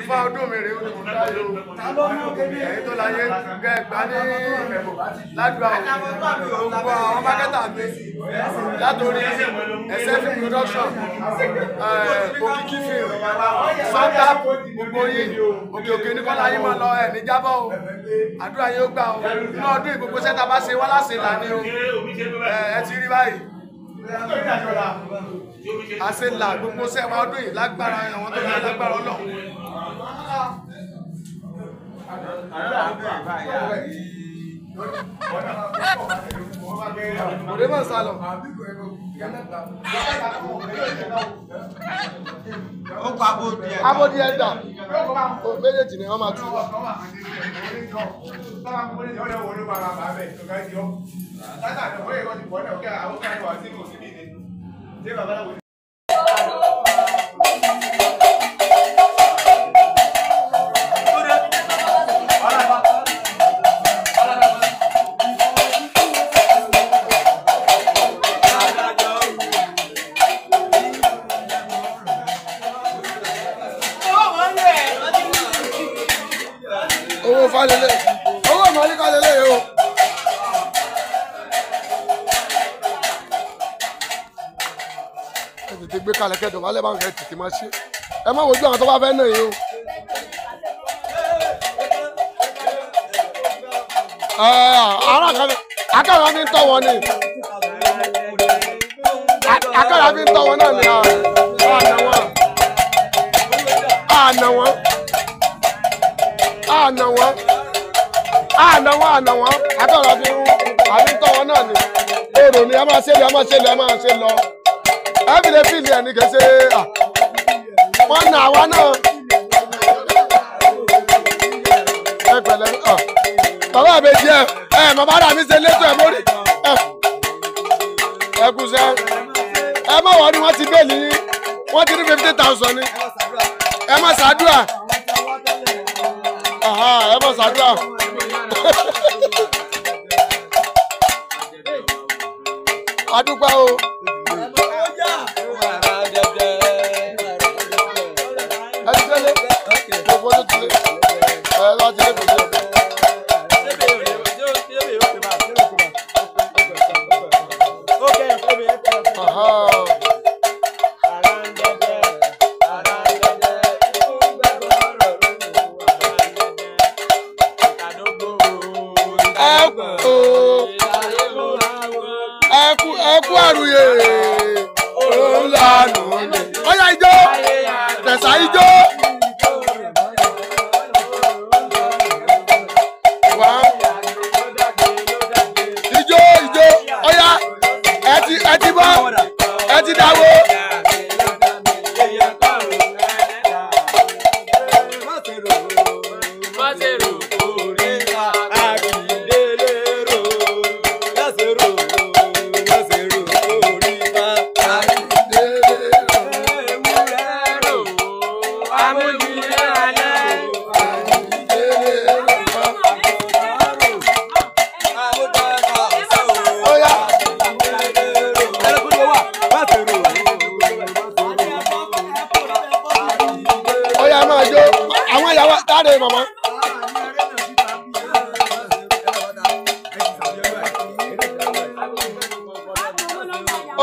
Ifá ọdún mi rèé olùkọ́ táyé o. Èyí tó láyé gbẹ̀gbá ní ládùúgbà gbogbo àwọn mákẹ́tà mi látòrí SF production, Òkìkí film, Sọ́ńtà gbogbo yìí òkè òkè ní kọ́lá yìí máa lọ ẹ̀ ní jábọ̀ o. Àdúrà yóò gbà o. Inú ọdún ìgbogbo sẹ́ta bá ṣe wá láṣẹ ìlànà o. Ẹ ti rí báyìí. Àṣẹ là gbogbo sẹ́wọ̀n ọdún yìí lágbára àwọn tó yẹ lágbára Ọlọ́run. Òde máa sá lọ. Ó pa abodi ẹ̀dá. Méjèèjì ni wọ́n máa tú. Owó falẹ̀lẹ̀, owó màálí falẹ̀lẹ̀ o. Ẹ tètè gbé kalẹ̀ kẹ́dùn wálé báwọn kẹ́ tètè máa ṣe. Ẹ má wojú àwọn tó bá fẹ́ náà yìí o. Akẹ́rọ̀ mi ń tọ́ wọn ni. Akẹ́rọ̀ mi ń tọ́ wọn náà ni. Àná wọn. Akẹ́rọ̀ àbí ń tọ́ wọn náà ni. Èrò ni ẹ máa ṣe lọ. Ẹ fi lè fìlì ẹ̀ ní kẹsẹ̀. Wọ́n nà àwa náà. Ẹ pẹ̀lẹ́. Bàbá àbèjì bàbá rà mí ṣe létò ẹ̀ mórí. Ẹ kú sẹ́. Ẹ má wọ́n ni wọ́n ti bẹ́ẹ̀lì yín. Wọ́n ti ní 50,000 ni. Ẹ má ṣàdúrà. Ẹ má ṣàdúrà. Adúpẹ́ o. Ẹ ti délé. Gbogbo ló ti lé. Ẹ lọ́ọ́ ti lé gbogbo. Ẹkú àrùyè òun lànà ni. Ọ̀yá ijó tẹ̀sà ijó. Ijó ọ̀yá ẹ ti bọ́ ẹ ti dáwó.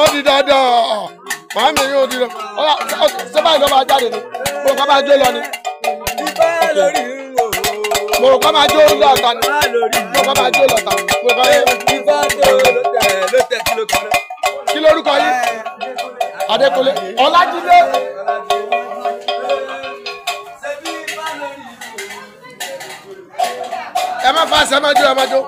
ó di dandan màámi yóò di dandan sẹ́fà ìlú máa jáde ni mo kọ́ máa jó lọ ni. mo kọ́ máa jó lọ́ta ni mo kọ́ máa jó lọ́ta mo kọ́ yẹ. kí lórúkọ yín Adékúnlé Ọlájídé. ẹ má fa ṣe ẹ má jó ẹ má jó.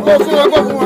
kó fún wọn kó fún wọn.